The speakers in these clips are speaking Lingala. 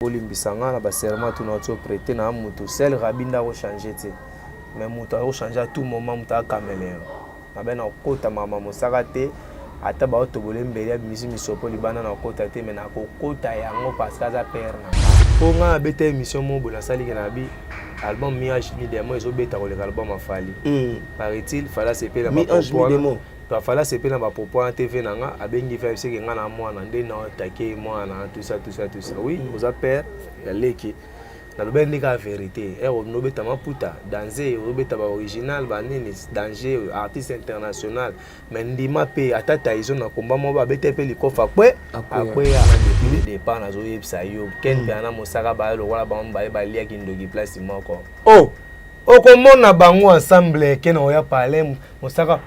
Olimbisanga na ba serment tout notre prêter na mutu seul rabinda ko changer te mais mutu ko changer à tout moment mutu a caméléon na ben na kota mama mosaka te ata ba otobole mbeli ya misi misopo libana na kota te mais na ko kota yango parce que za père na po nga beta émission mo bona sali na bi album Miage Midemo ezo beta ko le album afali paraît-il fala se pe na Miage Midemo to fala se pe na ba popo en TV nanga abengi fa se ke nga na mwana nde na attaquer mwana tout ça oui oza père ya leki na lobe ndika vérité e no beta maputa danger o beta ba original ba nini danger artiste international mais ndima pe atata izo na komba mo ba beta pe likofa kwe akwe ya na depuis le départ na zo yebisa yo ken pe ana mosaka ba lo wala ba mba ba lia kindogi place moko oh okomona bango ensemble ken oya parler mosaka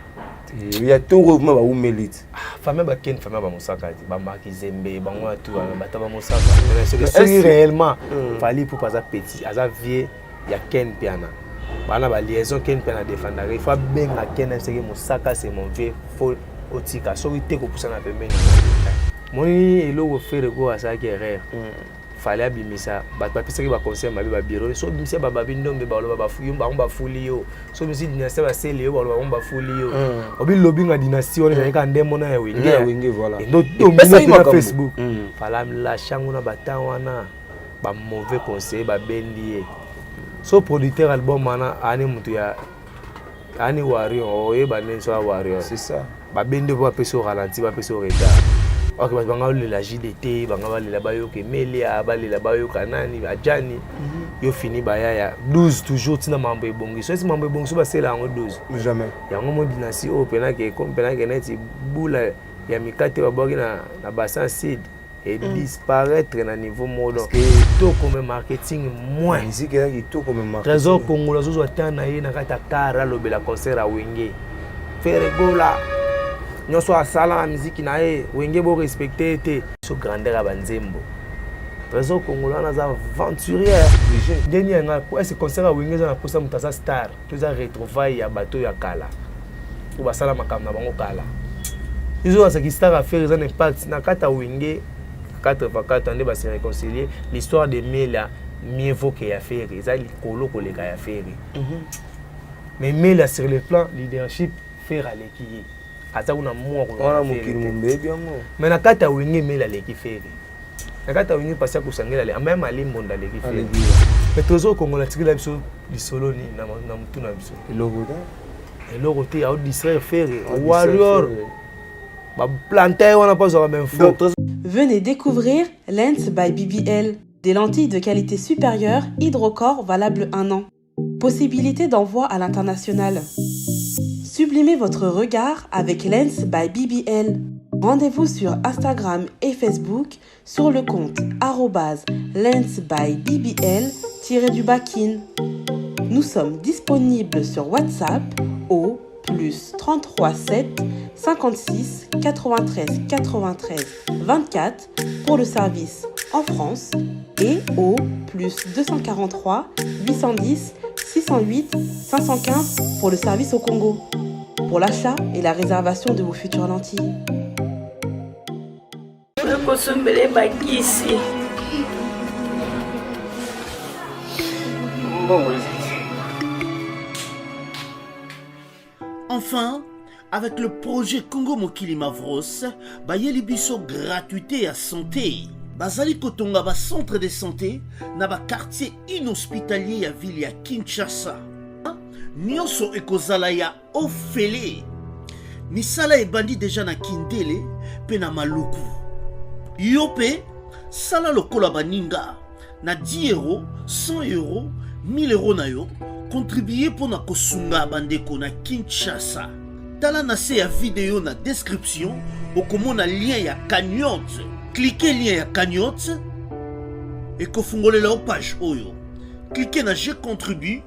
il y a tout mouvement ba umelite famille ba ken famille ba mosaka ba marki zembe bango tout ba taba mosaka c'est réellement fali pour pas petit aza vieux ya ken piana bana ba liaison ken piana défendre il faut benga ken c'est que mosaka c'est mon vieux faut otika so ite ko poussa na pembeni moni elo faire go asa guerre fallait abimisa ba pesa ki ba conseil mabe ba bureau so bimisa ba babindombe ba lo ba fuyu ba fuli yo so bimisi dynastie ba sele yo ba lo ba fuli yo obi lobby nga dynastie on ka ndemo na winge voilà ndo dominer na Facebook fallait la changu na batawana ba mauvais conseil ba bendi so producteur album mana ani mutu ya ani wario oye ba nenso wario c'est ça ba bendi ba peso ralenti ba peso retard. Ok, parce que banga la JDT, banga la bayo ke Melia, la bayo kanani, Adjani, yo fini baya ya 12 toujours tina mambo ebongi. So si mambo ebongi so ba sela ngo 12. Jamais. Ya ngo dynastie o pena ke comme pena ke neti bula ya mikate ba bogi na bassin seed et disparaître na niveau modon. Parce que tout comme marketing moins. Musique qui tout comme marketing. Trésor Congo zo atana ye na kata kara lobela concert a Wenge. Faire gola. Nous sommes à la musique, nous avons respecté ce grandeur à Banzembo. Trésor congolais, nous avons aventurier. Dernier, ce concert à Wenge, nous avons posé star. Nous avons retrouvé à bateau à Kala. Nous avons salama kamna bango Kala. Ils ont ce qui star à faire un impact. Na kata Wenge 4x4 on va se réconcilier. L'histoire de Mela mieux vaut qu'il y a faire. Ils ont les colo que les gars a faire. Mais Mela sur le plan leadership faire à l'équipe. Ata una mwa ko mokili mombebi yango mais na kata wingi mela leki fere na kata wingi passa ko sangela le même ali monda leki fere mais trésor congolais tikila biso lisolo ni na mutuna biso eloko te a distraire fere warrior ba planter on a pas ça même faux. Venez découvrir Lens by BBL, des lentilles de qualité supérieure hydrocore valables 1 an. Possibilité d'envoi à l'international. Sublimez votre regard avec Lens by BBL. Rendez-vous sur Instagram et Facebook sur le compte @Lens by BBL-du-Bakin. Nous sommes disponibles sur WhatsApp au +33 7 56 93 93 24 pour le service en France et au +243 810 608 515 pour le service au Congo. Pour l'achat et la réservation de vos futures lentilles. Enfin, avec le projet Congo Mokili Mavros, bayeli biso gratuité à santé. Bazali kotonga ba centre de santé na ba quartier inhospitalier ya ville ya Kinshasa. Nyonso ekozala ya ofele. Misala ebandi deja na Kindele pe na Maluku. Yope sala lokola baninga na 10 €, 100 €, 1000 € na yo contribuer pour na kosunga bandeko na Kinshasa. Tala na se ya vidéo na description okomona lien ya cagnotte. Cliquez lien ya cagnotte et kofungolela o page oyo. Cliquez na je contribue.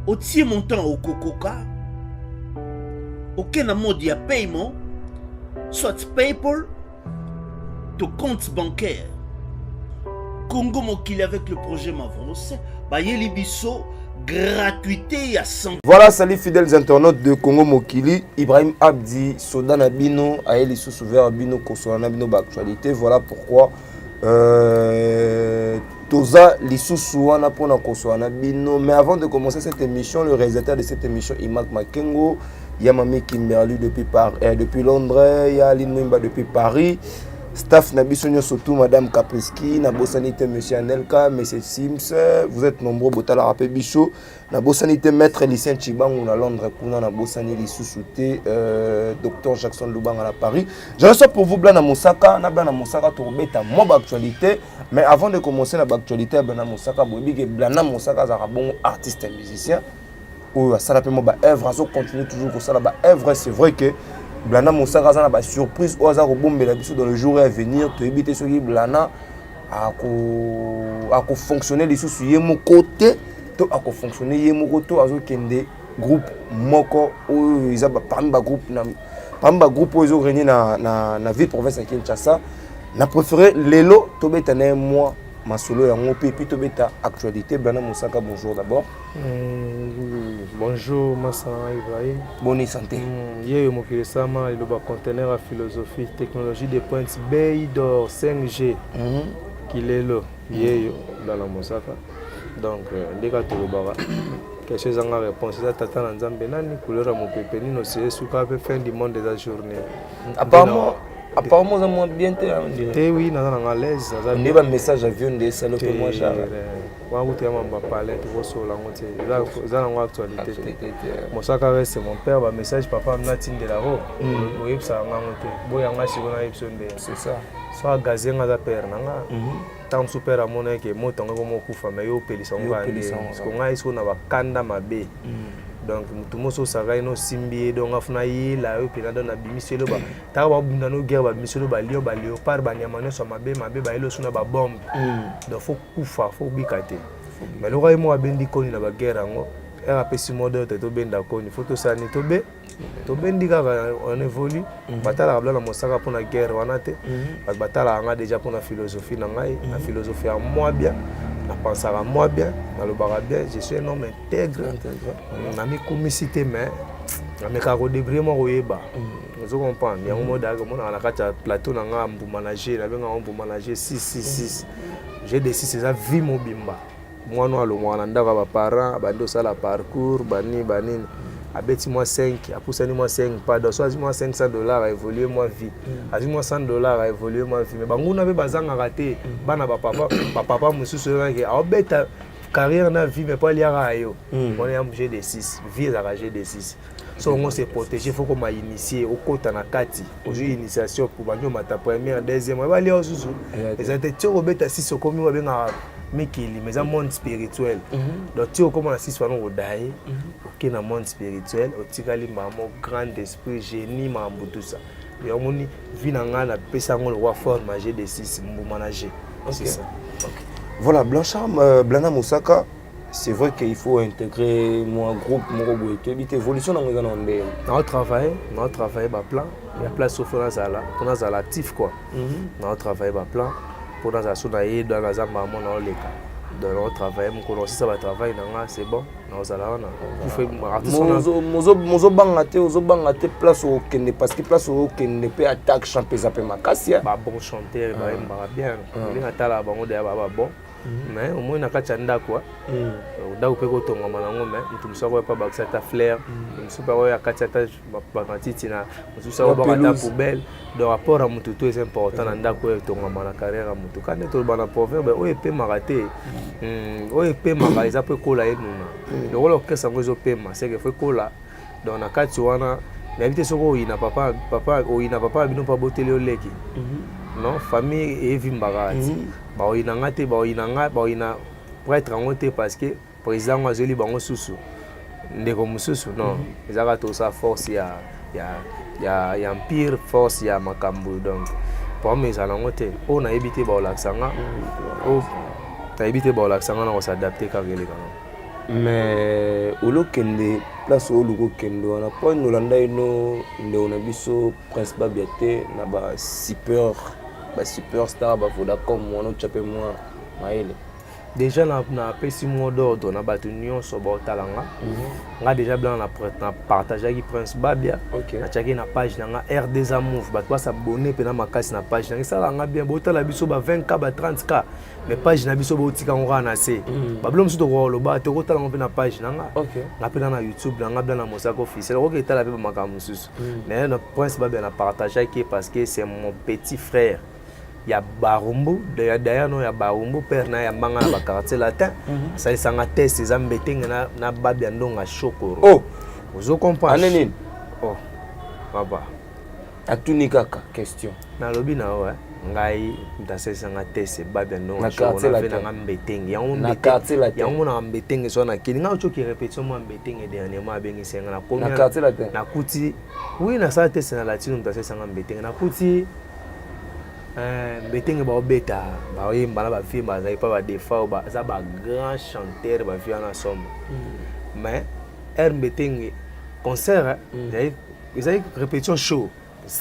Otie montant au Kokoka. Aucun mode de paiement, soit PayPal, ton compte bancaire. Congo Mokili avec le projet Mavros, Bayeli Bisso, gratuité à 100. Voilà, salut fidèles internautes de Congo Mokili. Ibrahim Abdi, Soda Nabino, Aeli Sousouver Abino, Kosoana Nabino, actualité. Voilà pourquoi Toza lisusu wana pona kosoana bino. Mais avant de commencer cette émission, le réalisateur de cette émission, Imak Makengo, il y a Mami Kimberly depuis Londres, il y a Aline Mwimba depuis Paris. Staff Nabisonio surtout Madame Kapriski, Nabosanité Monsieur Anelka, Monsieur Sims, vous êtes nombreux, Botala Rapé Bichot, Nabosanité Maître Lucien Chibang, à Londres, Kuna, Nabosani Lissoussouté, Docteur Jackson Lubang à Paris. Je reçois pour vous Blana Moussaka, Nabana Moussaka, Tourbeta, mob actualité. Mais avant de commencer l'actualité, Blana Moussaka, Blana Moussaka, c'est un bon artiste et musicien. Ou ça l'appelle moi, œuvre, ça continue toujours pour ça, œuvre, c'est vrai que. Blana Moussaka a une surprise au hasard au bombe dans le jour à venir. Tu évites ce qui Blana a fonctionné les sous mon côté, tu a fonctionné mon côté à des groupes moko ou ils ont parmi les groupes où ils ont régné na ville province à Kinshasa. Na préféré Lelo Tobetane moi ma solo ya ngopi puis Tobeta actualité. Blana Moussaka, bonjour d'abord. Bonjour Massa Ibrahim. Bonne santé. Hier mokili sama il y a conteneur à philosophie technologie de pointe Beidor 5G qu'il est là hier dans la Moussaka. Donc les gars tout le bara quelque chose en réponse ça tata na nzambe nani couleur à mon pépé ni no c'est sous ka fin du monde de la journée. Apparemment ça m'a bien été oui na l'aise ça on a message avion de salope moi genre wakuti mamba palais tokosola ngote za na actualité Moussaka reste mon père ba message papa mnatinde la ro oyebisa ngote boya ngashi kona yebsonde c'est ça soit gazenga za père nanga tant super amona ke motonga ko mokufa mais yo pelisa ngande parce que ngai so na bakanda mabe. Donc mutu moso saga ino simbi donc afuna yila yo pena na bimiselo ba ta ba bunda no guerre ba bimiselo ba léopard ba nyamano so mabe ba elo suna ba bombe donc faut kufa faut bikate mais le roi mo abendi koni na ba guerre ngo era pesi mode to benda koni faut to sani to bendi ka on évolue batala bla na Moussaka pour la guerre wana te batala nga déjà pour la philosophie na ngai la philosophie à moi bien na penser à moi bien na le bara bien je suis un homme intègre na mi comicité mais na me ka ko débrouiller mo oyeba vous comprenez ya mo daga mo na kata plateau na nga mbu manager na benga mbu manager 666 j'ai des 6 ça vie mobimba moi no alo mwana ndaka ba parents bando sala parcours bani abeti moi 5 apusani moi 5 pardon soit moi $500 a évoluer moi vie azi moi $100 a évoluer moi vie mais banguna be bazanga raté bana ba papa mususu que a beta carrière na vie mais pas liara yo on est obligé de 6 vie à rager de 6 so on se protéger faut qu'on m'a initié au kota na kati aux initiation pour banyo mata première deuxième ba liao susu les intellectuels beta 6 comme moi benga Mikili, mais un monde spirituel. Donc, tu commences à s'y au daï, ok, dans le monde spirituel, au tigali maman, grand esprit, génie, mambo, tout ça. Et on dit, vinanga na pesa ngol roi fort, manger des 6, mon manager. C'est ça. Voilà, Blanchard, Blana Moussaka, c'est vrai qu'il faut intégrer mon groupe, mon robot, et éviter l'évolution dans les années. Notre travail, bah plan, il y a place au fond pour nous actif quoi. Notre travail, bah plan. Pour nous assurer dans la zone maman dans les cas de notre travail mon commencer ça va travailler dans c'est bon nous allons on fait mozo bangate place au kende parce que place au kende peut attaque chanter ça peut makasi ba bon chanteur ba bien il atala bango de ba bon mais au moins nakacha ndako ndako pe ko tonga manango mais mutu soko pa ba ça ta flair mutu pa ya kacha ta ba matiti na mutu soko ba ta poubelle de rapport à mutu tout est important na ndako tonga mana carrière à mutu quand to ba na proverbe o epe maraté o epe mara ça peut kola et nous le rôle que ça ngozo pema c'est que faut kola dans na kati wana na vite soko ina papa bino pa boteli oleki non famille et vimbarati ba oinanga te ba oinanga ba oina pour être en côté parce que président ngazeli bango susu ndeko mususu non ezaka to sa force ya empire force ya makambu donc pour mes alongo te on a évité ba olaksanga ta évité ba olaksanga na s'adapter ka gele kana mais olokende place oluko kendo na point nolanda ino ndeona biso prince babiate na ba superstar ba Vodacom moi no chapé moi maele déjà na pesi mot d'ordre na bato nyonso baotala nga nga déjà blanc na partageaki Prince Babia na tiaki na page na nga R2A Move bato basabone mpe na makasi na page na nga esala nga bien baotala biso ba 20K ba 30K mais page na biso baotika ngo na se babilo mosusu tokoloba te okotala ngo mpe na page na nga nga mpe na YouTube na nga blanc na mosaka officiel okoki etala mpe bamakambo mosusu mais na Prince Babia na partageaki parce que c'est mon petit frère. Il y a Barumbu, d'ailleurs non il y a Barumbu père na ya manga na quartier latin. Ça il sanga test les ambeteng na babia ndonga chokoro. Oh, vous comprenez? Anenine. Oh. Papa. Atuni kaka question. Na lobi na ouais. Ngai ndase sanga test babia ndonga chokoro na na ngambeteng. Ya on na quartier latin. Ya on na ambeteng so na kini nga choki répétition mo ambeteng dernièrement bengi senga na combien na quartier latin. Na kuti. Oui na ça test na latino ndase sanga ambeteng na kuti. Betenge ba obeta ba oyimba na ba fille ba za pas ba defa ba za ba grand chanteur ba fille na somme mais betenge concert ils avaient répétition show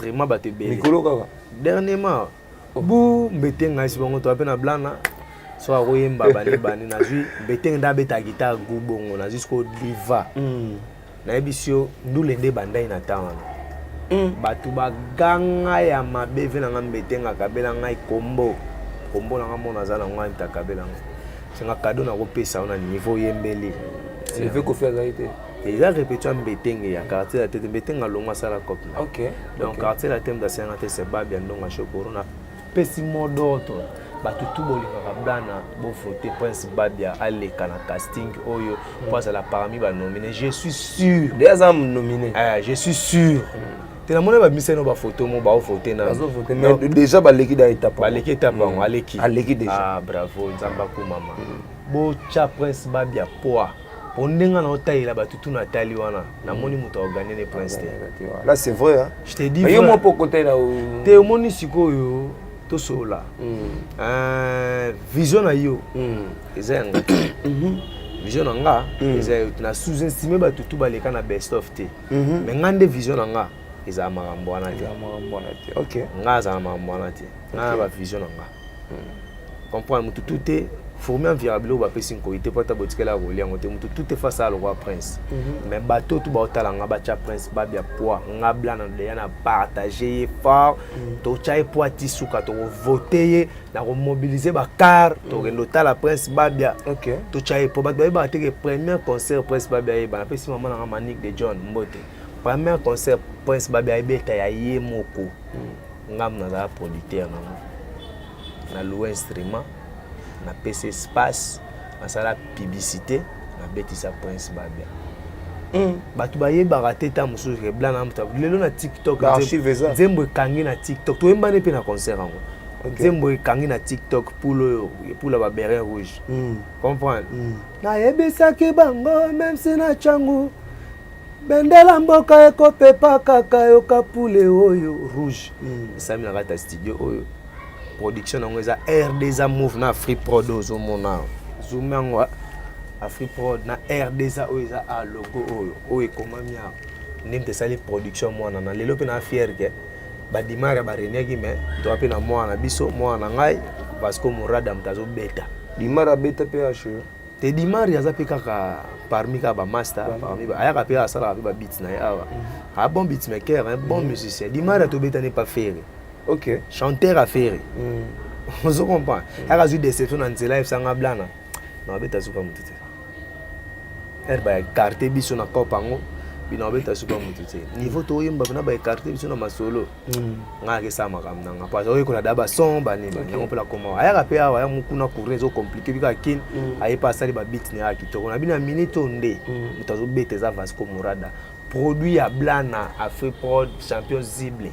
vraiment ba te belé Nicolo kaka dernièrement bu betenge si bongo to apena blana so oyimba ba bani na zui betenge da beta guitare gubongo na jusqu'au diva na ebisio ndule nde bandai na tawana batu baganga ya mabe na ngambetenga kabela ngai kombo na ngamona za na ngai takabela singa kado na kopesa ona niveau yembeli il veut qu'on fasse arrêter et il a répété un betenge ya quartier la tête betenge longa sala copne OK donc quartier la tête d'assena te se babia ndonga chokoro na pesi modoto batu tu bolinga blana bo voter Prince Babia aleka na casting oyo pour ça la parmi ba nominé je suis sûr des hommes nominés je suis sûr te na mona ba miseno ba photo mo ba voter na mais déjà ba leki da étape aleki déjà bravo nzamba ko mama bo cha Prince Babia poa pondenga na otaila ba tutu na tali wana na moni muto organiser Prince là c'est vrai hein je te dis mais yo mo po côté là te moni sikoyo to sola vision na yo ezanga vision na nga ezanga na sous-estimer ba tutu ba leka na best of te mais ngande vision na nga eza makambo wana te OK nga za makambo wana te nga ba vision na nga comprendre mutu tout est formé environnement ba pesi nkoité pota botikela ko liango te mutu tout est face à le roi Prince mais bato tout ba otala nga ba cha Prince Babia poa nga blana de yana partager fort to chai poa tisuka to voter na ko mobiliser ba car to rendo tala Prince Babia OK to chai po ba te ke premier concert Prince Babia ba pesi maman na Manique de John Mbote premier concert Prince Babia ebeta ya ye moko ngam na za producteur na louer instrument na PC espace na sala publicité na betisa Prince Babia batu baye barate ta musu ke blana mta lelo na TikTok nzembo kangi na TikTok to embane pe na concert ngo nzembo kangi na TikTok pour la beret rouge comprendre na yebisa ke bango même si na changu bendela mboka ekopepa kaka yo kapule oyo rouge sami na kata studio oyo production ngo eza R2A Move na Free Prod ozo mona zumango Free Prod na R2A oyo eza a logo oyo ekomamia ndemte sali production mwana na lelo pe na fier ke ba dimara ba reniaki mais to pe na mwana biso mwana ngai parce que Morada mtazo beta dimara beta PH te dimari aza pe kaka parmi ka ba master parmi ba ayaka pe asala ba beats na yawa a bon beatmaker un bon musicien dimari to beta n'est pas faire OK chanteur à faire vous comprenez aka zu déception na nzela ifsanga blana na beta suka mutute ba carte biso na kopango bino beta suka mutute niveau to yimba na ba carte biso na masolo nga ke sama kamnanga parce que ko na daba son ba ni on peut la comment ayaka pe awa mukuna courir zo compliqué bika kin ayi pasali ba beat ne akitoko na bina minute onde mutazo beta za Vasco Morada produit ya blana Free Prod champion zible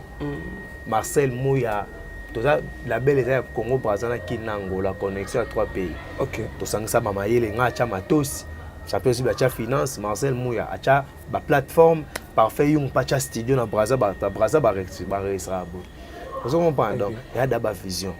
Marcel Mouya toza la belle eza Congo Brazzaville na Kinango la connexion à 3 pays OK to sangisa mama yele nga cha matos champion zible cha finance Marcel Mouya acha ba plateforme parfait yung pacha studio na Brazzaville ba registra bo vous comprenez donc ya da ba vision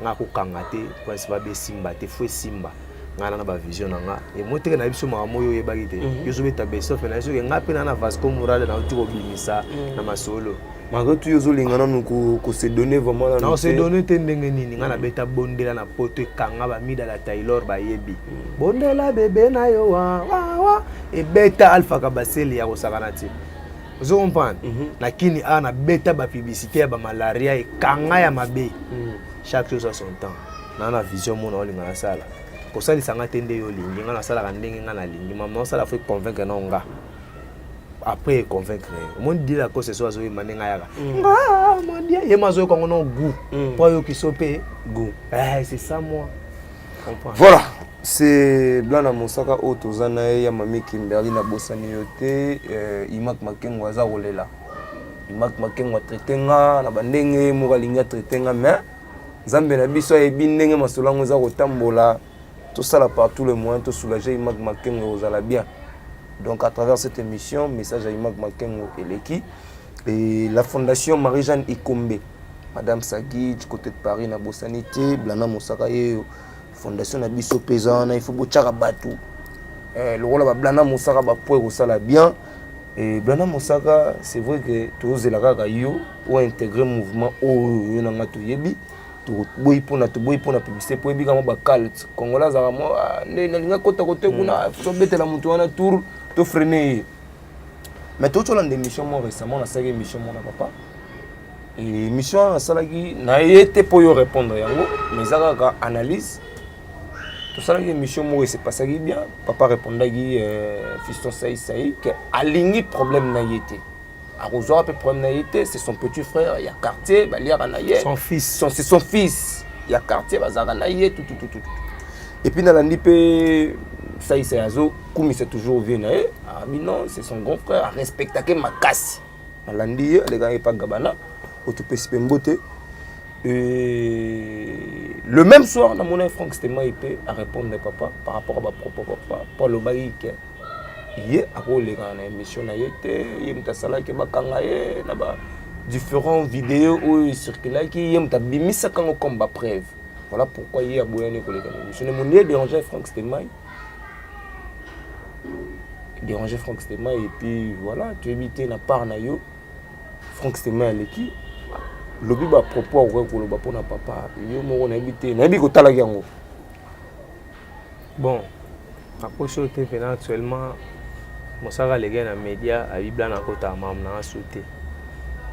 nga ko kangate Prince Babia simba te fwe simba ngana na ba vision nga et moi teke na biso mama yo yebaki te yo zo beta beso fe na so nga pe na Vasco Murada na uti ko bimisa na masolo malgré tout yozo lingana nuko ko se donner vraiment la non se donner te ndenge nini ngana beta bondela na poto kanga ba mida la Taylor ba yebi bondela bebe na yo wa et beta alpha kabaseli ya ko sakana ti vous comprenez lakini ana beta ba publicité ya ba malaria et kanga ya mabe chaque chose a son temps na vision mona olinga na sala ko sali sanga tende yo lingi ngana sala ka ndenge ngana lingi maman sala faut convaincre na nga après convaincre mon dit la cause ce soit zo manenga yaka mon dia yema zo ko ngono goût pour yo ki sopé goût c'est ça moi voilà c'est Blana Mosaka otozana ya mami Kimberly na bosani yote Imak Makengo aza rolela Imak Makengo traitenga na bandenge mo balinga traitenga mais Zambe na biso e binenge masolango za kotambola tout ça là partout le moyen tout soulager Imak Makengo ozala bien. Donc à travers cette émission, message à Imak Makengo et l'équipe et la fondation Marie-Jeanne Ikombe, Madame Sagui du côté de Paris na Bosanité, Blana Mosaka fondation na biso pesana il faut bochara batu. Le rôle ba Blana Mosaka ba pour ça là bien et Blana Mosaka c'est vrai que tous la kaka yo ou intégrer mouvement o yo na ngatu yebi to boy pona publicité pour yebi kama ba cult Congolais za mo ne linga kota kote kuna so betela mutu wana tour to freiner mais tout au long de l'émission moi récemment on a fait émission mon papa et émission ça qui n'a été pour y répondre yango mais ça ka analyse tout ça l'émission moi c'est passé bien papa répondait qui fiston Saï que aligné problème n'a été à rejoindre peu problème n'a été c'est son petit frère il y a quartier bah lire anaye son fils c'est son fils il y a quartier bazar anaye tout et puis dans la nipe ça il azo comme c'est toujours venu ah mais non c'est son grand frère respecter makasi alandi les gars pas gabana autopécipe mbote et le même soir dans mon Franck Stema IP à répondre papa par rapport à ma propos papa pour le baïque hier après les gars na émission na yete yemta sala ke bakanga ye na ba différentes vidéos où il circule qui yemta bimisa kango comme ba preuve voilà pourquoi hier a boyane ko les gars émission mon lien déranger Franck Stema déranger Franck Stema et puis voilà tu éviter na part na yo Franck Stema l'équipe lobi ba propos ko ko loba pona papa yo mo na éviter na bi ko tala yango bon après ce que fait actuellement Mosaka les gars na média a bibla na kota mam na sauté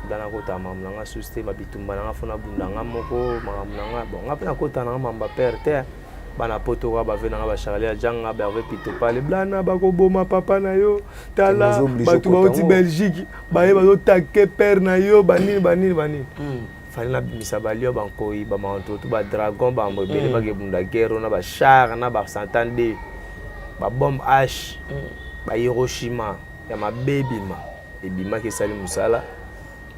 bana kota mam na sauté ba bitumba na fona bunda nga moko mam na bon nga pe na kota na mamba père terre bana poto ba vena ba Charlie janga ba ve pito pale blana ba ko boma papa na yo tala ba tu ba oti Belgique ba ye ba zo taquer père na yo banini fali na bimisa ba lio ba nkoi ba manto to ba dragon ba mbo bele ba ke bunda guerre na ba char na ba s'entendre ba bombe H ba Hiroshima ya ma baby ma ebima ke sali musala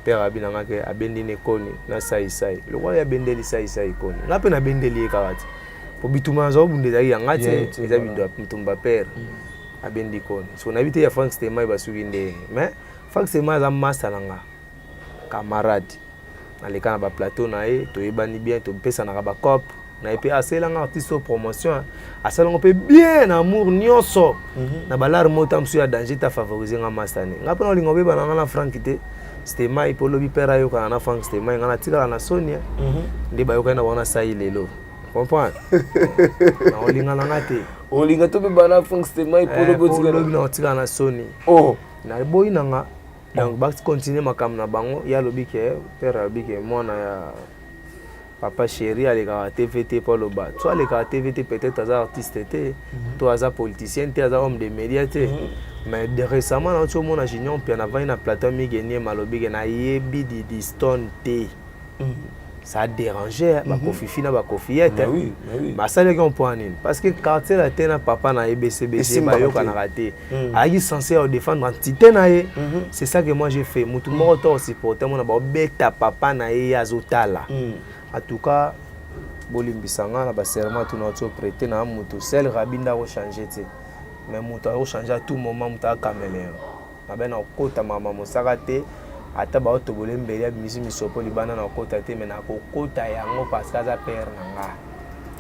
père abinanga ke abendine koni na sai le roi ya bendeli sai koni na pe na bendeli ekawati po bituma zo bunde za yangate eza bindo mutumba père abendi koni so na bité ya Franck Stema ba suginde mais Franck Stema za masalanga camarade na le kana ba plateau na e to ebani bien to pesa na ba cop na epe aselanga artiste promotion asalanga pe bien amour nyonso na balar motam su ya danger ta favoriser nga masane ngapa na lingo be bana na Franck te Stema ipolo bi pera yo kana na Franck Stema ngana tika na Sonia ndi ba yo kana wana sai lelo comprendre na olinga na ngate olinga to be bana Franck Stema ipolo botika na tika na Sony na boy nanga donc ba continuer makam na bango ya lobi ke pera lobi ke mona ya papa chéri allez à TVT pour le bas toi les à TVT peut-être as artiste toi as politicien tu as homme de médias mais récemment dans tout monde a junior puis on a vu une plateforme qui gagné malobi na yebi di stone t ça dérangeait ba kofi na ba kofiette oui mais ça les on point parce que quartier la tena papa na EBCBC ba yo kana raté a censé défendre entité na ye c'est ça que moi j'ai fait mutu moko to supporter mon ba beta papa na ye azotala. En tout cas, bolimbisanga na ba serment tout notre prêter na mutu sel rabinda ko changer té mais mutu a changer à tout moment mutu a caméléon na ben na kota mama Mosaka té ata ba to bolembeli ya misi misopo libana na kota té mais na ko kota yango parce que za père nanga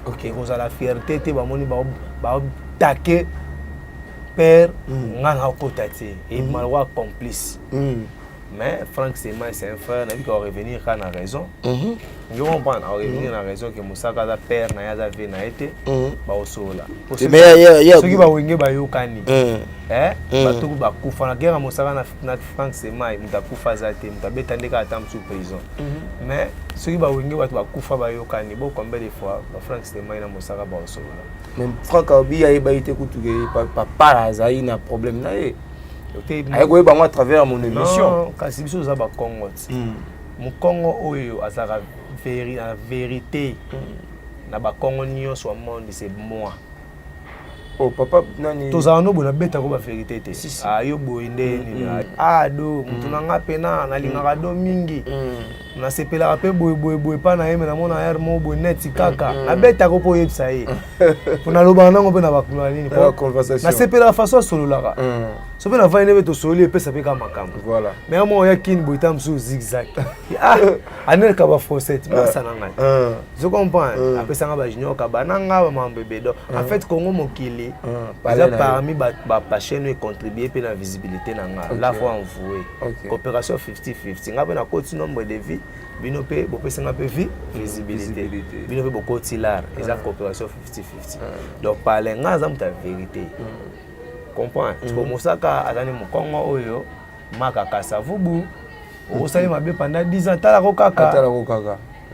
Ok. Vous avez la fierté, te bamoni ba taquer père ngana okotati et malwa complice. Mais Franck Sema c'est un frère, n'a vu qu'on revenir quand on a raison. Je comprends, on revenir à raison que Moussaka a père na ya ve na été ba osola. Mais il y a ceux qui ba wenge ba yokani. Ba to ba kufa na guerre Moussaka na Franck Sema muta kufa zate muta betandeka atam sous prison. Mais ceux qui ba wenge ba kufa ba yokani bo combien de fois ba Franck Sema na Moussaka ba osola. Même Franck Abi a été kutuge papa azaï na problème na ye. À travers mon émission. Non, kasi biso za ba Congo. Mon Congo oyo azara vérité. Na ba Congo nyonso wa monde c'est moi. Oh papa nani. Tozano bona beta ko ba vérité te. Ayo boinde ni. Do mutu nanga pena na lingaka do mingi. Na sepela pe boy pa na yeme na mona air mo boy net kaka. Na beta ko po yebisa ye. Pona loba nango pe na ba kuna nini. Conversation. Na sepela façon solo laka. So pe na va ine beto solo pe sa pe ka makambo. Voilà. Mais à moi ya kin boy tam sou zigzag. Anel ka ba faussette masa nanga. Je comprends. Après ça ba junior ka bananga ba mambebe do. En fait Congo mokili parmi ba chaîne et contribuer pe la visibilité nanga. La fois envoué. Coopération 50-50. Nga pe na côté nombre de vie bino pe bo pe senga pe vie visibilité. Bino pe boko tilar. Eza coopération 50-50. Donc parler nga za muta vérité. Comprends? Tu peux Moussaka azani Mukongo oyo maka kasa vubu. Osali mabe pendant 10 ans tala ko kaka.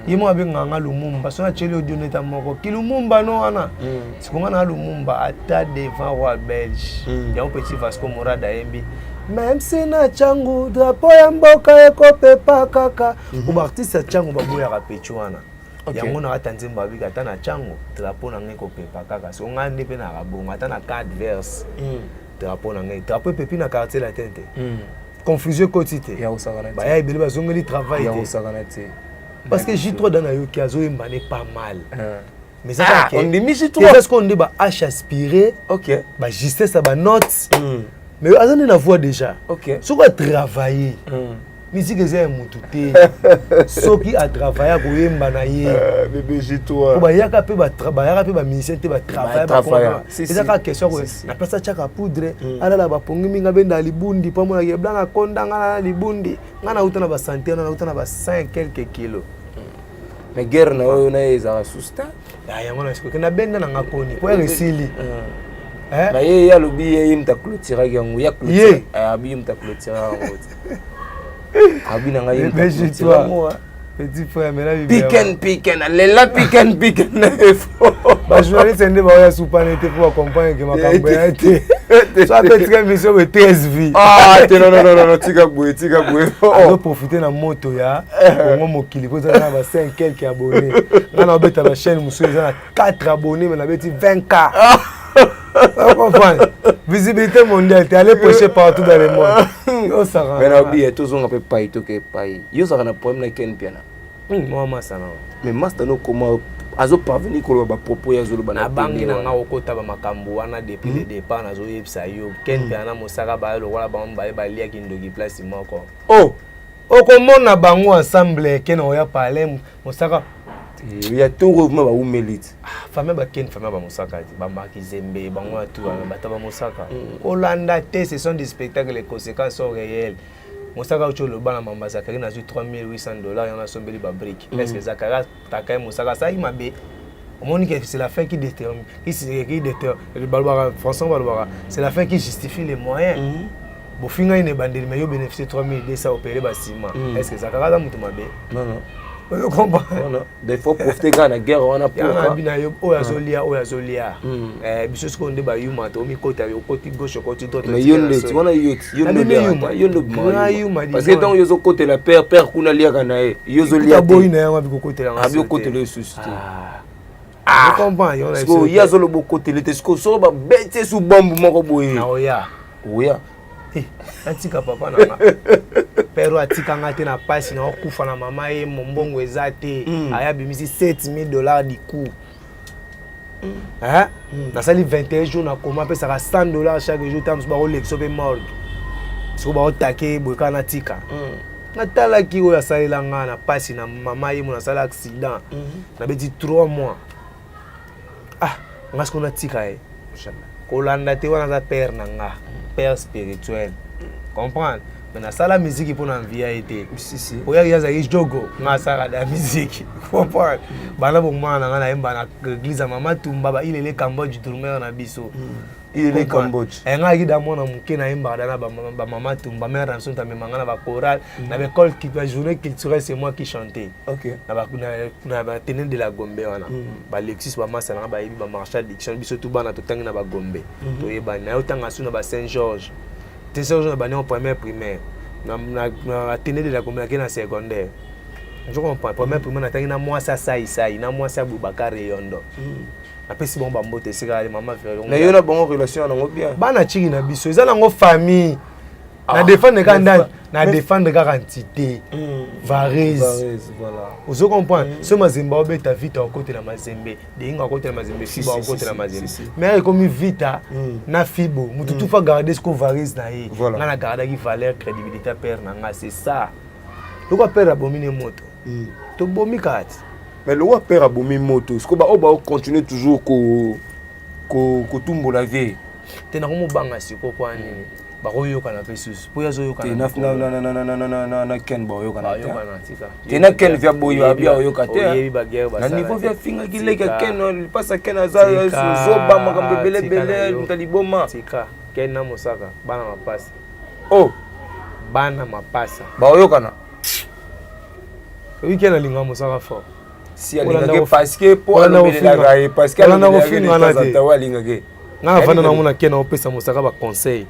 Yemo abenganga Lumumba sona cheli odioneta moko Kilumumba no ana. Sikonga na Lumumba ata devant roi belge. Ya un petit Vasco Morada Embi. Même si na changu drapeau ya mboka ekopepa kaka. Uba artiste changu baboya kapechuana. Yango na atanzimba bika ata na changu drapeau na ngeko pepa kaka. So ngande pe na rabonga ata na carte verse. Drapeau na ngeko. Drapeau pepi na quartier la tente. Confusion quotidienne. Ya usagana. Ba ya ibele bazongeli travail. Ya usagana te. Parce que J3 dans la Yoki Azo est pas mal. Mais ça on dit J3. Est-ce qu'on dit bah H aspiré? Ok. Bah justesse ça bah note. Mais Azo na voix déjà. Ok. Ce qu'on a travaillé. Musique c'est un moutouté. Ce qui a travaillé pour yemba na ye. Bébé J3. Bah yaka pe bah travailler, yaka pe bah musicien te bah travailler. C'est ça la question que la place chaka poudre. Ala la ba pongi minga benda libundi pa mona yebla na konda ngana libundi. Ngana utana ba santé na utana ba 5 quelques kilos. Mais guerre na oyo na ezara susta yango na siko na benda na ngakoni po resili ba ye ya lobi ye mta clôturer yango ya clôturer abi mta clôturer yango abi na ngai mta clôturer petit frère mais là piken lela piken na efo ba journaliste ndé ba ya supane te pour accompagner que makambo ya te ça peut être une mission de TSV non tika boye on doit profiter na moto ya Congo mokili ko za na ba 5 quelques abonnés na obeta la chaîne musu za na 4 abonnés mais na beti 20K. On comprend. Visibilité mondiale, tu allé prêcher partout dans le monde. Yo ça mais na bien tous on peut pas to que pas yo ça na problème na ken piana moi ça non mais master no comment azo parvenir ko ba propos ya zolo bana bangi na nga okota ba makambo wana depuis le départ na zo yebisa yo ken piana Moussaka ba lo wala ba mba ba lia kindoki place moko okomona bango ensemble ken oya parler Moussaka il y a tout mouvement ba umelite famille ba ken famille ba Moussaka ba maki zembe bango tout ba taba Moussaka Olanda te ce sont des spectacles les conséquences sont réelles. Moussaka ucho lo bana mamba Zakari na $3800 yana sombeli ba brique est-ce que Zakara takai Moussaka ça il m'a bé on dit que c'est la fin qui détermine c'est la fin qui justifie les moyens bofinga ine bandeli mais yo bénéficier 3200 opérer ba ciment est-ce que Zakara za mutu mabe non on comprend non des fois profiter quand la guerre on a pour ça bina yo oyazolia biso ce qu'on dit ba yuma to mi côté yo côté gauche côté droite mais yo tu vois yo parce que donc yo côté la père kuna lia kana yo zolia boy na yango biko côté la abi côté le souci je comprends yo na so ya zo le côté le tesco so ba bete sous bombe moko boy na oya atika papa na pero atika ngate na passe na okufa na mama ye mombongo ezate aya bimisi $7000 du coup na sali 21 jours na koma pe ça $100 chaque jour tams ba olexo pe morgue so ba otake boka na tika na tala ki oya salela nga na passe na mama ye mo na sala accident na beti 3 mois nga siko natika ye kolanda te wana aza père na nga père spirituel comprendre mais nasala musique mpo na envia ye te oyaki azalaki jogo nga asalaka da musique comprendre bana bomwana na nga nayemba na église ya mama tumba bailele cambodge tourmere na biso ilele cambodge nga ayaki da mwana moke nayembaka da na bamama tumba mère ranson tamemanga na bachoral na baécole journée culturelle c'est moi qui chantais na batene de la gombe wana balexis bamasa nanga bayebi bamarchal diction biso tu bana totangi na bagombe toyebani naye otanga su na ba saint georges te saint georges na bani en première primaire na atene de la gombe nake na secondaire je comprends première primaire natangi na mwasi asaisai na mwasi abubakare yondo apesi bon bambote esika ali mama Ferron na yo na bongo relation nango bien bana chiki na biso eza nango famille na défendre ka ndani na défendre ka entité varese voilà ozo comprendre ce mazembe obeta vita okote na mazembe dinga okote na mazembe fiba okote na mazembe mais comme vita na fibo mutu tout fa garder ce que varese na ye na na garder qui valeur crédibilité père na nga c'est ça loko père abomine moto to bomi kati mais le roi père abomi moto ce que ba continuer toujours ko tumbo la vie te na ko mobanga siko kwa nini ba ko yoka na pesus po yazo yoka na ken ba yoka na te na ken via boyo abia yoka te na niveau via finga kileka ken passa ken aza zoba makambe bele mutaliboma tika ken na mosaka bana mapasa bana mapasa ba yoka na weekend alinga mosaka fort si alingake parce que pour alobelelaka parce que alingake nga vanda na mona kena opesa mosaka ba conseil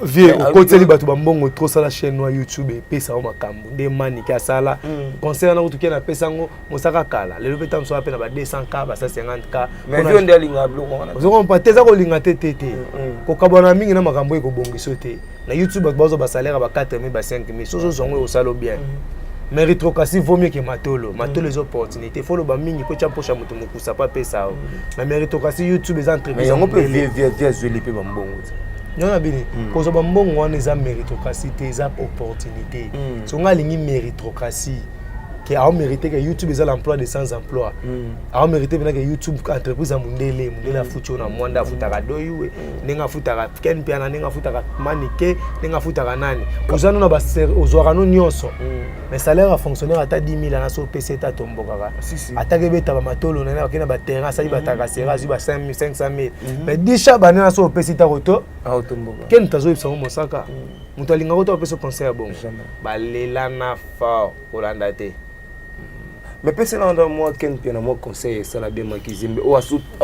vie okoteli bato bambongo trop sala chaîne no YouTube epesa o makambo nde mani ka sala conseil na kutukia na pesa ngo mosaka kala lelo peta mso apena ba 200k ba 150k mais vie nde alinga bloko wana ozoko mpateza ko linga tete ko kabona mingi na makambo eko bongiso te na YouTube bazo ba salaire ba 4000 ba 5000 sozo zongo o salo bien méritocratie vaut mieux que matolo les opportunités faut le ba mingi ko champosha mutu mukusa pa pesa o na méritocratie YouTube les entreprises mais on peut via zeli pe bambongo nyona bini ko zo bambongo wana eza méritocratie te eza opportunité so nga lingi méritocratie qui a mérité que YouTube eza l'emploi de sans emploi a mérité que YouTube entreprise a mundele a futu na mwanda futaka doyue ninga futaka ken piana ninga futaka manike ninga futaka nani ozano na ba ozwaka no nyonso mais salaire a fonctionnaire ata 10 000 na so PC ta tomboka atake beta ba matolo na kena ba terrain sali bataka sera zu ba 5 000 500 000 mais disha ba na so PC ta roto automboka ken tazo ipsa mosaka muto alinga ko to pesa conseil bon balela na fort olanda te. Mais personne dans moi ken pia na moi conseil ça la bien makizimbe o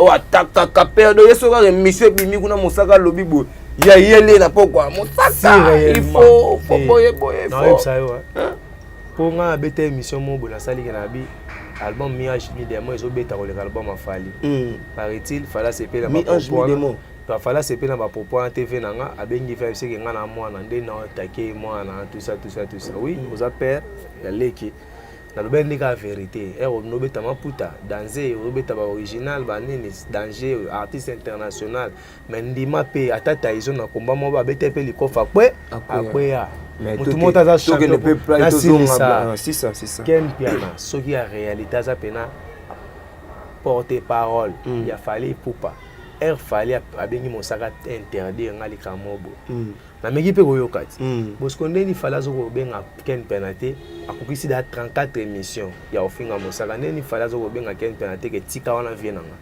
ataka ka perdre yeso ka monsieur bimi kuna mosaka lobi bo ya yele na pokwa mosaka il faut boye non ça yo pour nga beta émission mo bona sali ke na bi album mi ange mi demo ezo beta ko le album afali paraît-il fala se pe na mi ange mi demo fala se pe na ba popo na TV na nga abengi fa se ke nga na mwana nde na attaquer mwana tout ça oui aux père ya leki na lobe ndika vérité no beta maputa danger obeta ba original ba nini danger artiste international mais ndima pe atata izo na komba mo ba beta pe likofa kwe akwe ya mutu mota za chanter c'est ça ken piana soki ya réalité za pena porter parole ya fallait poupa fallait abengi mosaka interdire ngali kamobo na meki pe koyoka ti bosko ndeni fala zo ko benga ken penate akokisi da 34 émissions ya ofinga mosaka ndeni fala zo ko benga ken penate ke tika wana vie nanga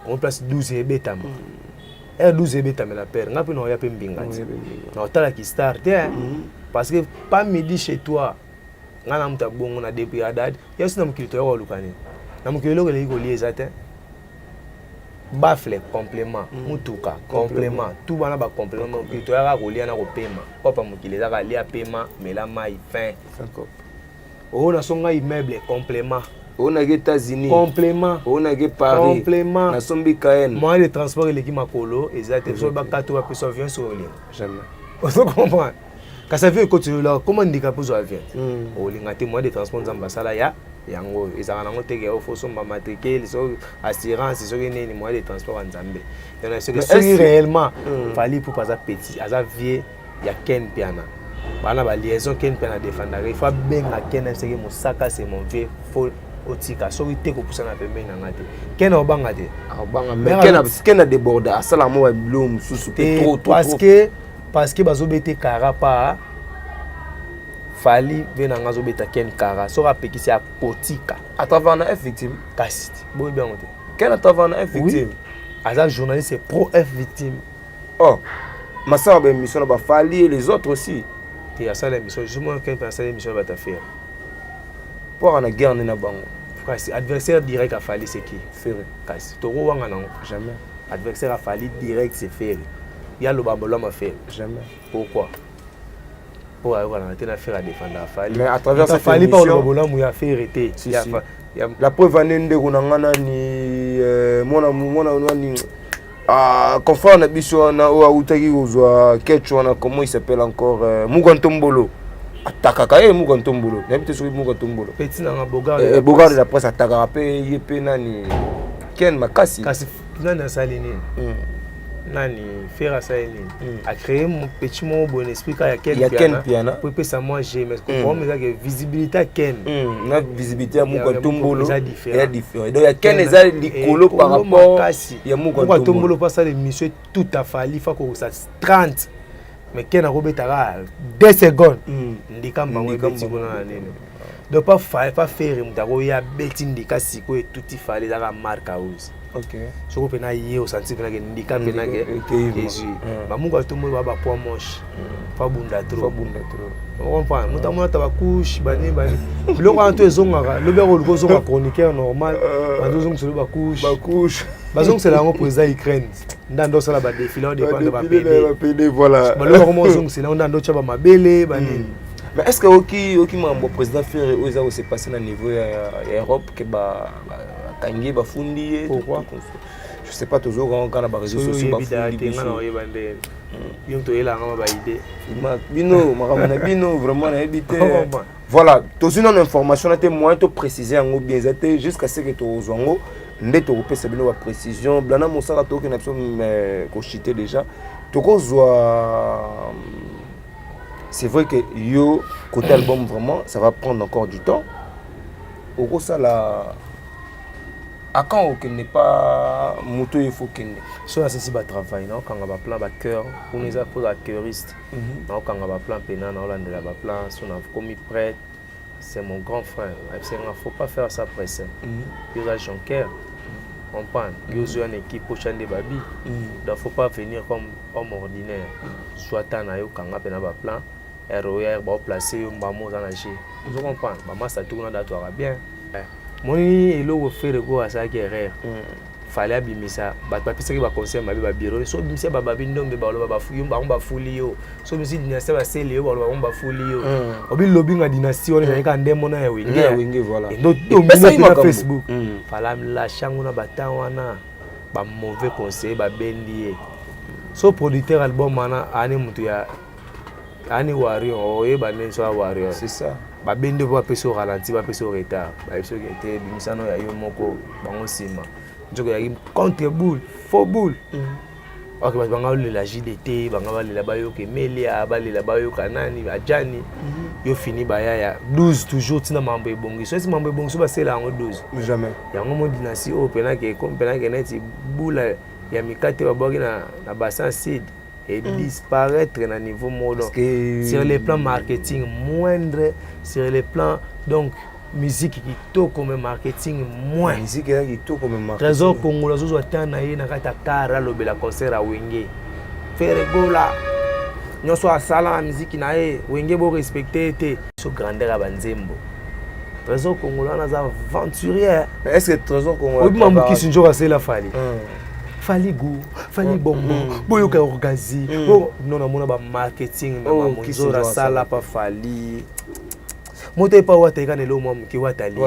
on place 12 ebetama 12 ebetama la père ngapi no ya pe mbinga ti na otala ki star te parce que pas midi chez toi ngana mta bongo na depuis adad yesu na mkilito yo lukani na mkilelo ke liko lieza te bafle complément mutuka complément tout bana ba complément ki to yaka kolia na kopema papa mokili zaka lia pema mela mai fin na songa immeuble complément on a les États-Unis complément on a les Paris complément na sombi kaen moyen de transport eleki makolo ezate so ba kato ba peso avion sur ligne jamais on comprend quand ça veut continuer là comment ndika pozo avion olinga te moyen de transport nzambasala ya yango ezaka nango teke au so matricule so assurance so nini moyen de transport en Zambie yana ce que si réellement fallait pour pas petit aza vie ya ken piana bana ba liaison ken piana défendre il faut benga ken c'est que mosaka c'est mon vieux faut otika soki te kopusana pembeni na nga te kena obanga te mais ken a débordé asala mo bilo mususu pe trop parce que bazobete kara pa fali ve na nga zobeta ken kara soki apekisi ya kotika atravers na F victime kasi boyi biango te ken atravers na F victime aza journaliste pro F victime oh masala ba émission na ba fali et les autres aussi te asala émission justement ken asala émission na bata faire pour na guerre na bango kasi adversaire direct a fali c'est qui Ferré kasi toko wanga nango jamais adversaire a fali direct c'est Ferré ya lo babolo ma faire jamais pourquoi pour avoir na faire à défendre a fali mais à travers cette fali émission pas lo babolo mu ya Ferré te la preuve anende kunangana ni mona ni confrère na biso na o utaki uzwa ketcho na comment il s'appelle encore Mugantombolo atakaka Mugantombolo n'habite sur Mugantombolo petit na Bogard Bogard de la presse atakaka pe yepe nani Ken Makasi kasi nani asalini nani faire asalini a créé mon petit mot bon esprit ka ya Ken Piana pour que ça moi j'ai mais comme ça que visibilité à Ken na visibilité à Mugantombolo est différent donc ya Ken est eza likolo par rapport ya Mugantombolo pas ça l'émission tout a fallu faut que ça 30 mais Ken a robetara 2 secondes ndika mbango beti bona nene donc pas faire mutako ya beti ndika siko et tout il fallait ça marque house OK soko pena ye o sentir pena ke ndika pena ke Jésus ba Mugantombolo ba poids moche fa bunda trop on comprend mutamona ta ba couche bani biloko anto ezongaka lobeko lukozonga chroniqueur normal bazozonga solo ba couche bazong c'est la mo président Ukraine ndando sala ba défilé on dépend de ba PD voilà baloko mo zong c'est là ndando tshaba mabele bani mais est-ce que oki mambo président Ferré oza o s'est passé na niveau ya Europe que ba kangi ba fundi pourquoi je sais pas toujours quand na ba réseaux sociaux ba fundi yonto ela ngama ba idée bino vraiment na habité voilà tous une information était moins to préciser en bien exacté jusqu'à ce que to ozwango ndé to kopesa bino ba précision blana mosaka to que na biso ko chiter déjà to kozwa c'est vrai que yo côté album vraiment ça va prendre encore du temps au ça la à quand que n'est pas moto il faut qu'il soit c'est si ba travail non quand on va plan ba cœur pour nous pour la choriste non quand on va plan pena na Hollande la ba plan son a commis prêtre c'est mon grand frère il faut pas faire ça pressé il y a Jonker on prend il y a une équipe pour changer babi donc faut pas venir comme homme ordinaire soit na yo quand on pena ba plan ROR ba placer yo mbamo za na G vous comprenez maman ça tourne dans toi bien moni elo faire go asa ki erreur fallait abimisa ba papisa ki ba conseil mabe ba bureau so bimisa ba babi ndombe ba lo ba fuyo ba fuli yo so bimisi dynastie ba sele yo ba fuli yo obi lobby nga dynastie on ka ndemo na ya wenge voilà ndo na Facebook fallait la chango na batawana ba mauvais conseil ba bendi so producteur album ana ani mutu ya ani warrior oyeba nenso warrior c'est ça babende va peso ralenti va peso retard ba peso qui était bimisano ya yo moko bango sima njoko ya contre boule faux boule ok ba banga le la JDT banga ba le ba yo ke melia ba le ba yo kanani ajani yo fini ba ya 12 toujours tina mambo ebongi so si mambo ebongi so ba sela ngo 12 jamais ya ngo dynastie o pena ke neti boula ya mikate ba boki na bassin sid et disparaître à niveau mode sur les plans marketing moindre sur les plans donc musique qui to comme marketing moins musique qui to comme marketing trésor congolais zo atana ye na kata kara lobela concert à Wenge faire gola nyoso asala musique na ye Wenge bo respecter te so grandeur à banzembo trésor congolais na za aventurier est-ce que trésor congolais obi mambo kisinjo asela fali fali go fali bongo boyo ka orgazi non na mona ba marketing na monzora sala pa fali moto pa wata ka nelo mom ki watali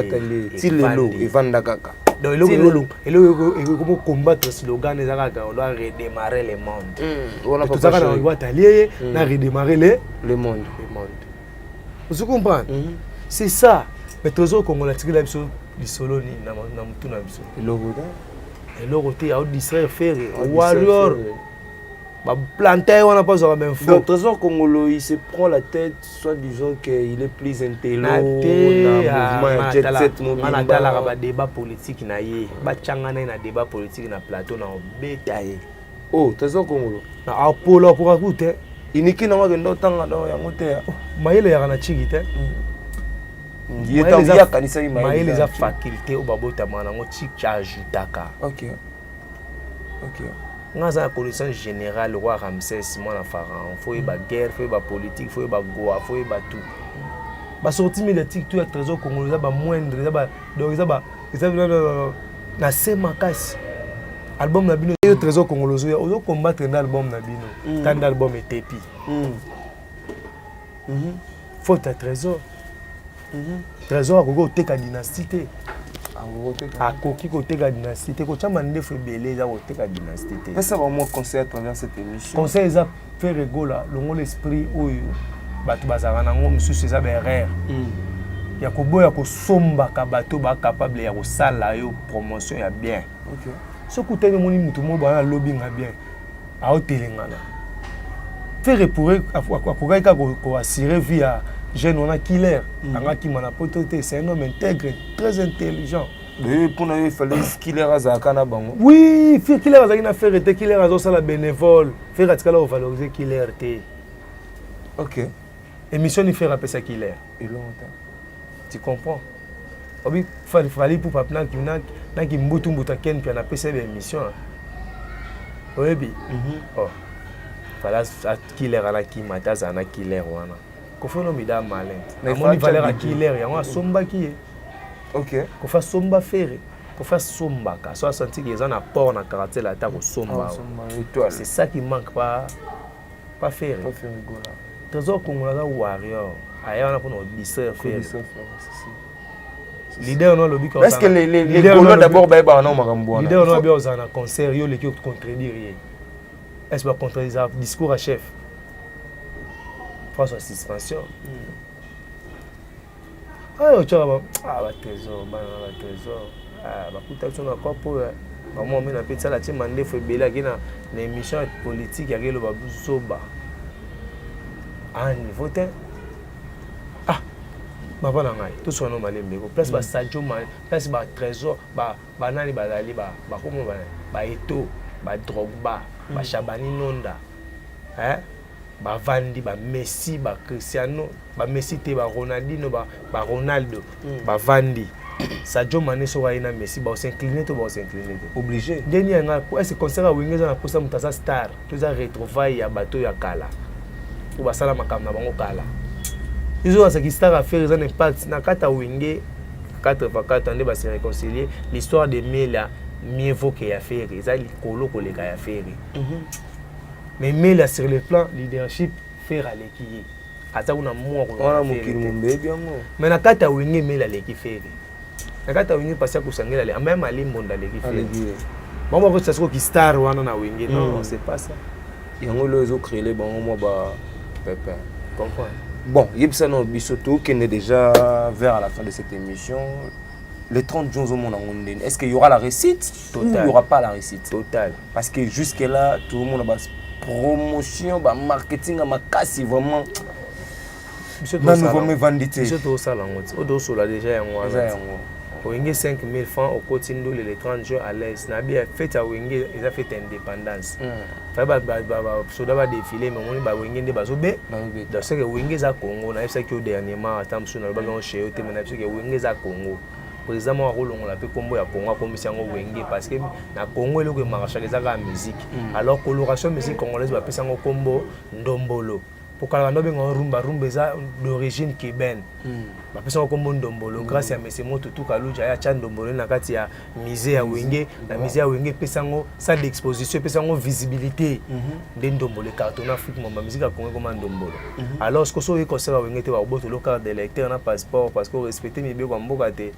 tilelo evanda kaka donc elo comme combattre slogan ezaka ka on doit redémarrer le monde on a pas ça na watali na redémarrer le monde vous comprenez c'est ça mais toujours congolais tikila biso lisolo ni na mutu na biso logo et le côté à distraire faire warrior planter on a pas besoin même faux. Donc Trésor Congolo il se prend la tête soit disant qu'il est plus intello na mouvement jet set mobile. On a la débat politique na yé. Ba changana na débat politique na plateau na beta yé. Oh Trésor Congolo. Na apolo pour écouter. Iniki na wa kendo tanga do ya ngote. Mayele ya na chigite. Yeta kanisa yi mayele les faculté au babota manango chiki ajutaka. OK. Nga za connaissance générale roi Ramsès mon pharaon faut y ba guerre faut y ba politique faut y ba goa faut y ba tout ba sorti médiatique tout Trésor Congolais ba moindre ba donc ça na sema kasi album na bino yo Trésor Congolais ozo combattre dans album na bino quand album est épi faut ta Trésor Trésor ko teka dynastie akoki koteka dynastie kochama ndefu ebele eza koteka dynastie. Est-ce que vraiment conseil à travers cette émission conseil eza faire rigola longo l'esprit oyo bato bazaka nango mosusu eza berere ya koboya kosombaka bato capable ya kosala yo promotion ya bien. Soki utani moni mutu mo bana lobinga bien aotelengana faire pour akokai ka ko assurer via jeune on a killer anga ki mana potote c'est un homme intègre très intelligent. Pour nous il fallait killer azaka na bango. Oui, faire killer azaki na faire te killer azo sala bénévole faire atikala valoriser killer te. OK. Émission ni faire appeler ça killer. Et longtemps. Tu comprends? Obi fallait pour pas plan qui mbutu mbuta ken puis on appelle ça émission. Oui bi. Oh. Fallait killer ala ki mataza na killer wana. Kofa no mida malin. Mais mon valeur à killer yango somba ki. OK. Kofa somba faire. Kofa somba ka. Soit senti qu'ils ont apport na caractère la ta ko somba. C'est ça qui manque pas faire. Pas faire rigola. Trésor Congolais warrior. Aya on a pour nos bisseur faire. Leader on lobby comme ça. Est-ce que les Gaulois d'abord ba ba na makambo. Leader on a bien aux concert yo les qui contredire. Est-ce pas contredire discours à chef? François suspension. Ah, tu vois, trésor, trésor. Ah, kuta tu na kopo. Maman mena peta la tima ndefu ebela ki na émission politique ya kelo babusoba. Ah, niveau te. Ah, baba na ngai, tout sono malembe ko. Place ba Sadio Mané, place ba trésor, ba nani bazali ba komo ba Eto, ba Drogba, ba Shabani Nonda. Hein? Ba Vandi, ba Messi, ba Cristiano, ba Messi te ba Ronaldinho, ba Ronaldo, ba Vandi. Sadio Mané sera ina Messi, ba s'incliner to ba s'incliner. Obligé. Dernier nga ko est-ce concert a wingeza na posa mutasa star, toza retrouvaille ya bato ya kala. Ou ba sala makamna bango kala. Ils ont ce qui star à faire un impact na kata wingé 4x4 ande ba se réconcilier l'histoire de Mela mieux vaut que ya faire, ça likolo ko le ka ya faire. Mais Mela sur le plan leadership faire à l'équipe. Ata una mo ko. Ona mokili mombe bien mo. Mais na kata wingé Mela l'équipe faire. Na kata wingé passer ko sangela le même ali monda l'équipe faire. Bon moi ça qui star wana na wingé non, c'est pas ça. Yango le zo créer les bon moi ba pépin. Comprends? Bon, Yebsano Bissoto qui est déjà vers la fin de cette émission. Les 30 jours au monde en monde. Est-ce qu'il y aura la réussite ou il n'y aura pas la réussite? Total. Parce que jusque-là, tout le monde a une promotion, un marketing, un casse vraiment. Nous avons vendité. Je suis au salon. Au sol déjà au Wingé 5 000 francs au Cotindo les 30 jours à l'aise. Nabi a fait à Wingé, ils ont fait indépendance. Fait soda va défiler mais on est Wingé de bazobe. Dans ce que Wingé za Congo, na fait que dernièrement attends sur le bagan chez eux, mais na fait que Wingé za Congo. Précisément un rôle on l'appelle combo ya Congo comme si on Wingé parce que na Congo le marché les la musique. Alors coloration musique congolaise va passer en combo ndombolo. Pour quand on a un rumba d'origine cubaine. Bah personne comme ndombolo grâce à monsieur Motutu Kaluja ya chan ndombolo na kati ya musée ya Wingé, la musée ya Wingé pesango salle d'exposition pesango visibilité. Ndombolo carton Afrique mon musique a Congo comme ndombolo. Alors ce que so concert à Wingé te va boto le carte d'électeur na passeport parce que respecter mes bien comme bokate.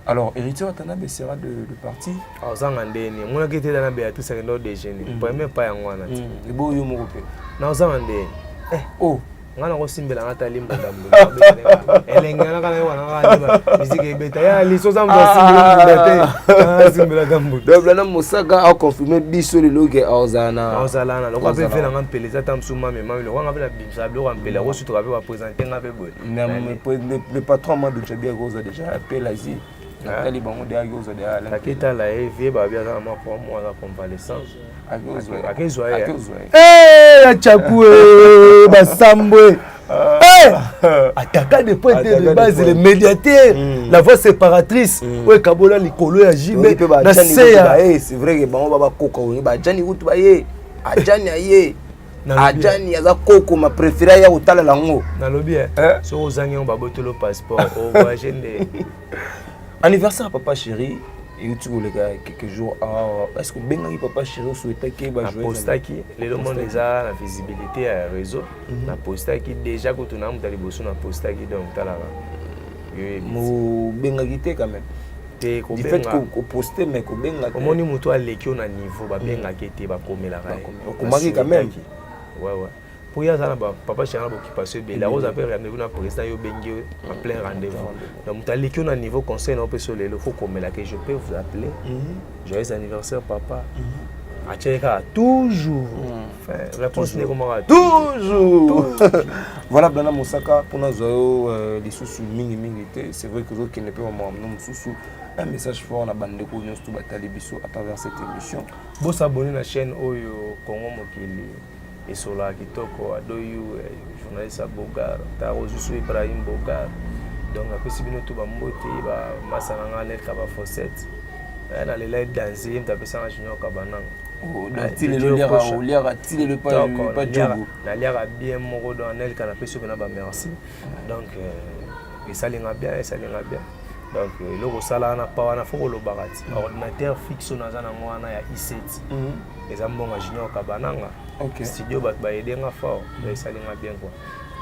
Alors, héritier Watanabe sera de parti. Alors, ça m'a dit, moi, j'ai été dans la Béatrice avec l'autre déjeuner. Premier pas en moi. Le beau yo morope. Non, ça m'a dit. Oh, ngana ko simbela ngata limbo dambo elengana kana wana musique ebeta ya liso za mbo simbela dambo donc Blana Mosaka a confirmé biso le loge ozalana lokwa pe vela ngampele za tamsuma mema lokwa ngapela bimsa blo ngampela ko sutu ka pe présenter ngape boy le patron m'a dit bien que déjà appelé ici Nathalie bango de agoza de ala takita la vie ba bien za ma pour moi la convalescence akezwa achakue basambwe attaquant des points de base le médiateur la voix séparatrice ouais kabola likolo ya jibe na seya c'est vrai que bango baba koko ba jani kutu ba ye ajani aye ajani yaza koko ma préféré ya utala lango na lobby so ozangi on babotolo passeport au voyage de anniversaire papa chéri et tu voulais quelques jours est-ce que benga papa chéri souhaitait qu'il va jouer postaki les monde déjà la visibilité à réseau na postaki déjà quand on a mutali bosso na postaki donc tala mo benga gité quand même te ko benga du fait qu'on poster mais ko benga au moni muto aleki na niveau ba benga kete ba komela ka ko mari quand même ouais pour y aller papa chéri ba occupation be la rose après rendez-vous na président yo bengi en plein rendez-vous donc mutali ki na niveau conseil na peso lelo faut komela que je peux vous appeler joyeux anniversaire papa Acheka toujours réponse n'est comment toujours voilà Blana Mosaka pour nous les sous mingi c'est vrai que qui ne peut pas m'emmener sous un message fort on a bandé ko nyos tout batali biso à travers cette émission bo s'abonner na chaîne Oyo Congo Mokili et sur la kitoko adoyu journaliste Bogar ta ozusu Ibrahim Bogar donc après si bino tout ba mbote ba masana ngale ka ba fossette na les live danser m'tape ça junior kabananga na liara bien moko dans elle kana peso na ba merci donc ça linga bien donc le rosala na pa na foko lo barati ordinateur fixe na za na mwana ya i7 les ambonga junior kabananga studio bat ba edenga fort ça linga bien quoi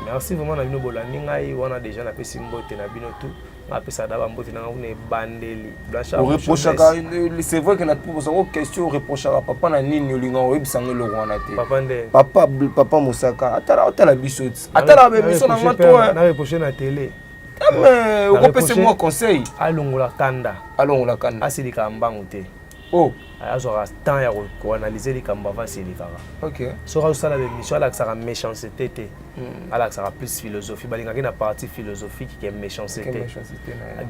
merci vraiment na bino bolandi ngai wana déjà na pesi mbote na bino tout apesa daba mbote na ngune bandeli c'est vrai que notre posons une question reprochera papa na nini olinga oyebisango le rwanda te papa Mosaka atala biso atala biso na ngato na reprocher na télé mais repese moi conseil alongola kanda asilika mbangu te azora temps ya ko analyser likambo avant silikaka so ka usala be mission ala sera méchanceté te ala sera plus philosophie balinga na partie philosophique qui est méchanceté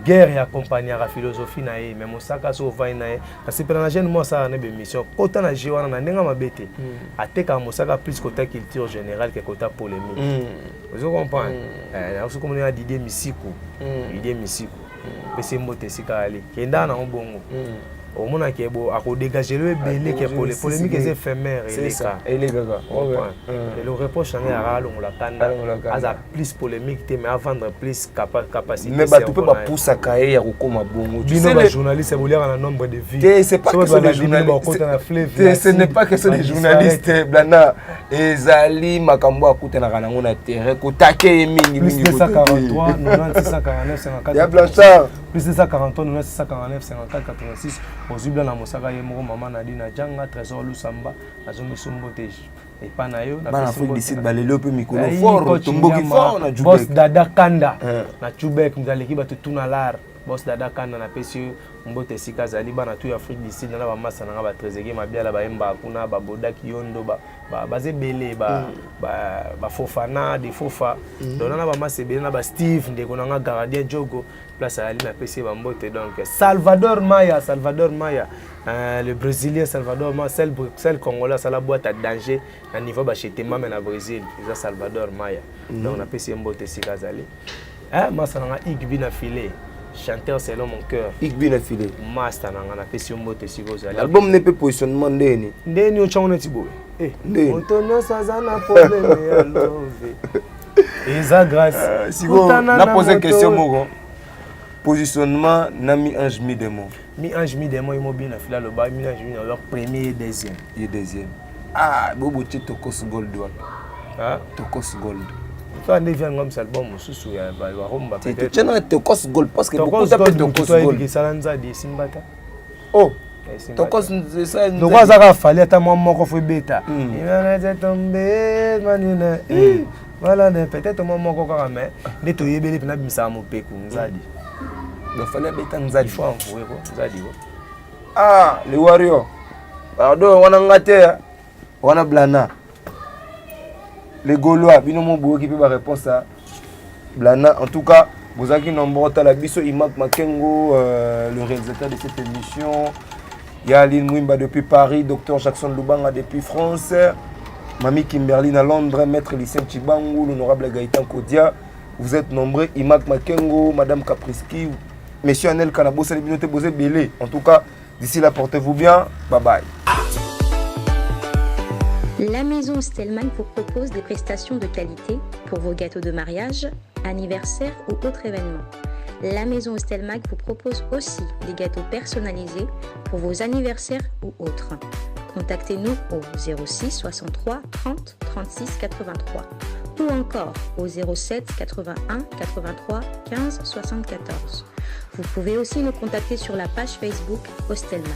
guerre ya compagnie ya philosophie na ye mais Mosaka so vai na ye kasi pena na jeune moi ça na be mission kota na jiwana na ndenga mabete ateka Mosaka plus côté culture générale que côté polémique vous comprenez na so comme na Didier Misiku pese mbote sika ali kenda na mbongo au moins qui est beau à dégager le belé qui est pour les polémiques éphémères et le reproche en est à la kanda à plus polémique mais à vendre plus capacité mais tu peux pas pousser à cahier à comme bon tu sais les journalistes c'est vouloir un nombre de vies c'est pas que les journalistes ce n'est pas que c'est des journalistes Blana ezali makambo akuta na kana ngona terrain ko taquer mingi mingi 143 96 149 54 ya Blanchard plus 143 96 149 54 86 Ozibla na Mosaka ye moko mama Nadina Janga Trésor Lusamba azongi sombote et pas na yo na Facebook d'ici balelo pe mikolo fort tomboki fort na Jubek boss Dada Kanda na Jubek mzaleki ba tutuna lar boss Dada Kanda na pesi mbote sika zali bana tu Afrique d'ici na ba masa na ba trezege mabia la ba emba kuna ba bodaki yondo ba bazebele ba fofana de fofa dona na ba masebele na ba Steve ndeko na nga gardien jogo place à la PC Bambote donc Salvador Maya le Brésilien Salvador Maya celle congolais ça la boîte à danger à niveau bacheté même na Brésil c'est Salvador Maya donc na PC Bambote sikazali moi ça na Igbina filé chanteur selon mon cœur Igbina filé master na PC Bambote sikazali l'album n'est pas positionnement ndeni on changona tibo on tono sazana problème ya love Eza grâce si vous n'a posé question moko positionnement Nami Ange Mi Démon. Mi Ange Mi Démon immobile na fila le bas Mi Ange Mi leur premier et deuxième. Bobo tu Tokos Gold Tokos Gold. Toi on devient comme ça album susu ya ba romba peut-être. Tu n'as Tokos Gold parce que beaucoup t'appellent Tokos Gold. Qui salanza de Simbata. Tokos ça nous va ça fallait ta maman moko fo beta. Il m'a laissé tomber manina. Voilà, peut-être au moment où on mais les toyébélés puis n'abimsa mon pécou, Nzadi. Donc fallait bêta Nzadi. Il faut envoyer quoi, Nzadi. Ah, les warriors. Pardon, on a ngate, on a Blana. Les Gaulois, bino mo boue qui peut ba réponse à Blana. En tout cas, vous avez nombreux à la biso Imak Makengo, le réalisateur de cette émission. Il y a Aline Mwimba depuis Paris, Dr Jackson Lubanga depuis France, Mamie Kimberline à Londres, Maître Lucien Chibangou, l'honorable Gaëtan Kodia. Vous êtes nombreux, Imak Makengo, Madame Kapriski, Monsieur Anel Kanabo, Salibinote Bosé Belé. En tout cas, d'ici là, portez-vous bien. Bye bye. La maison Stelman vous propose des prestations de qualité pour vos gâteaux de mariage, anniversaire ou autres événements. La maison Stelmag vous propose aussi des gâteaux personnalisés pour vos anniversaires ou autres. Contactez-nous au 06 63 30 36 83 ou encore au 07 81 83 15 74. Vous pouvez aussi nous contacter sur la page Facebook Hostelmag.